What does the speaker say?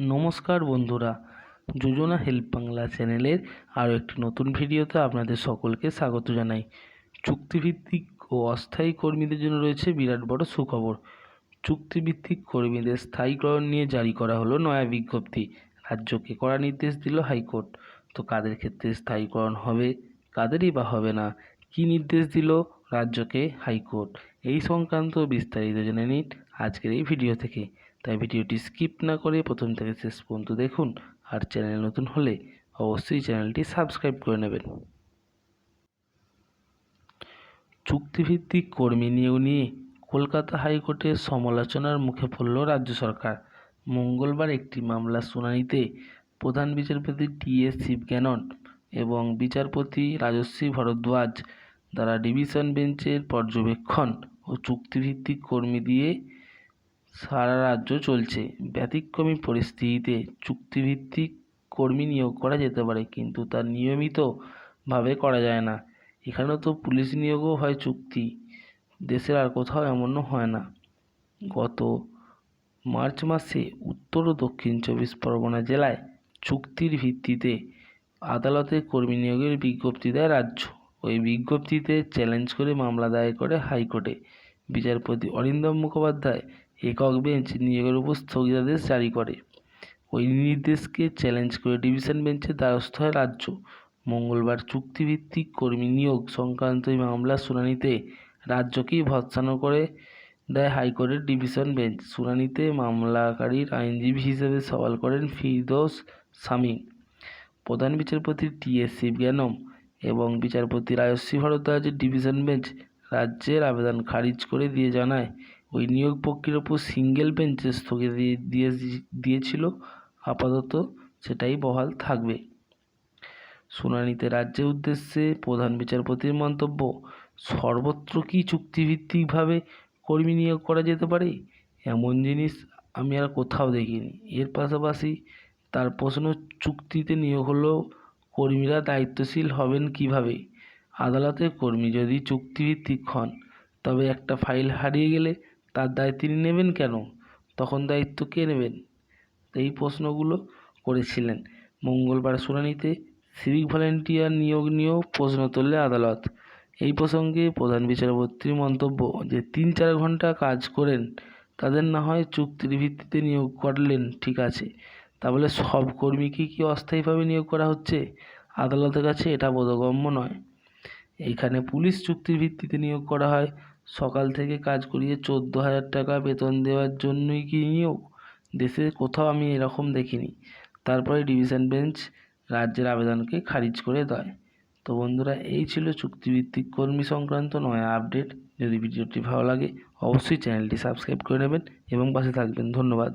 নমস্কার বন্ধুরা, যোজনা হেল্প বাংলা চ্যানেলের আরও একটি নতুন ভিডিওতে আপনাদের সকলকে স্বাগত জানাই। চুক্তিভিত্তিক ও অস্থায়ী কর্মীদের জন্য রয়েছে বিরাট বড় সুখবর। চুক্তিভিত্তিক কর্মীদের স্থায়ীকরণ নিয়ে জারি করা হলো নয়া বিজ্ঞপ্তি। রাজ্যকে কড়া নির্দেশ দিল হাইকোর্ট। তো কাদের ক্ষেত্রে স্থায়ীকরণ হবে, কাদেরই বা হবে না, কী নির্দেশ দিল রাজ্যকে হাইকোর্ট, এই সংক্রান্ত বিস্তারিত জেনে নিন আজকের এই ভিডিও থেকে। তাই ভিডিওটি স্কিপ না করে প্রথম থেকে শেষ পর্যন্ত দেখুন, আর চ্যানেল নতুন হলে অবশ্যই চ্যানেলটি সাবস্ক্রাইব করে নেবেন। চুক্তিভিত্তিক কর্মী নিয়োগ নিয়ে কলকাতা হাইকোর্টের সমালোচনার মুখে পড়ল রাজ্য সরকার। মঙ্গলবার একটি মামলার শুনানিতে প্রধান বিচারপতি টি.এস. শিবজ্ঞানন এবং বিচারপতি রাজশ্রী ভরদ্বাজ দ্বারা ডিভিশন বেঞ্চের পর্যবেক্ষণ ও চুক্তিভিত্তিক কর্মী দিয়ে সারা রাজ্য চলছে। ব্যতিক্রমী পরিস্থিতিতে চুক্তিভিত্তিক কর্মী নিয়োগ করা যেতে পারে, কিন্তু তা নিয়মিতভাবে করা যায় না। এখানেও তো পুলিশ নিয়োগও হয় চুক্তি, দেশের আর কোথাও এমনও হয় না। গত মার্চ মাসে উত্তর ও দক্ষিণ 24 পরগনা জেলায় চুক্তির ভিত্তিতে আদালতে কর্মী নিয়োগের বিজ্ঞপ্তি দেয় রাজ্য। ওই বিজ্ঞপ্তিতে চ্যালেঞ্জ করে মামলা দায়ের করে হাইকোর্টে। বিচারপতি অরিন্দম মুখোপাধ্যায় একক বেঞ্চ নিয়োগের উপর স্থগিতাদেশ জারি করে। ওই নির্দেশকে চ্যালেঞ্জ করে ডিভিশন বেঞ্চের দ্বারস্থ হয় রাজ্য। মঙ্গলবার চুক্তিভিত্তিক কর্মী নিয়োগ সংক্রান্ত এই মামলার শুনানিতে রাজ্যকেই ভৎসানো করে দেয় হাইকোর্টের ডিভিশন বেঞ্চ। শুনানিতে মামলাকারীর আইনজীবী হিসেবে সওয়াল করেন ফিরদৌস শামীম। প্রধান বিচারপতি টি.এস. শিবজ্ঞানম এবং বিচারপতি রাজশ্রী ভরদ্বাজের ডিভিশন বেঞ্চ রাজ্যের আবেদন খারিজ করে দিয়ে জানায়, ওই নিয়োগ প্রক্রিয়ার উপর সিঙ্গেল বেঞ্চে স্থগিত দিয়েছিল, আপাতত সেটাই বহাল থাকবে। শুনানিতে রাজ্যের উদ্দেশ্যে প্রধান বিচারপতির মন্তব্য, সর্বত্র কি চুক্তিভিত্তিকভাবে কর্মী নিয়োগ করা যেতে পারে? এমন জিনিস আমি আর কোথাও দেখিনি। এর পাশাপাশি তার প্রশ্ন, চুক্তিতে নিয়োগ হলেও কর্মীরা দায়িত্বশীল হবেন কিভাবে? আদালতের কর্মী যদি চুক্তিভিত্তিক হন, তবে একটা ফাইল হারিয়ে গেলে তার দায় তিনি নেবেন কেন? তখন দায়িত্ব কে নেবেন? এই প্রশ্নগুলো করেছিলেন। মঙ্গলবার শুনানিতে সিভিক ভলেন্টিয়ার নিয়োগ নিয়েও প্রশ্ন তোলে আদালত। এই প্রসঙ্গে প্রধান বিচারপতির মন্তব্য যে 3-4 ঘন্টা কাজ করেন তাদের না হয় চুক্তির ভিত্তিতে নিয়োগ করলেন, ঠিক আছে, তা বলে সব কর্মীকে কি অস্থায়ীভাবে নিয়োগ করা হচ্ছে? আদালতের কাছে এটা বোধগম্য নয়। এইখানে পুলিশ চুক্তির ভিত্তিতে নিয়োগ করা হয়, সকাল থেকে কাজ করিয়ে 14,000 টাকা বেতন দেওয়ার জন্যই কি নিয়োগ? দেশে কোথাও আমি এরকম দেখিনি। তারপরে ডিভিশন বেঞ্চ রাজ্যের আবেদনকে খারিজ করে দেয়। তো বন্ধুরা, এই ছিল চুক্তিভিত্তিক কর্মী সংক্রান্ত নয়া আপডেট। যদি ভিডিওটি ভালো লাগে অবশ্যই চ্যানেলটি সাবস্ক্রাইব করে নেবেন এবং পাশে থাকবেন। ধন্যবাদ।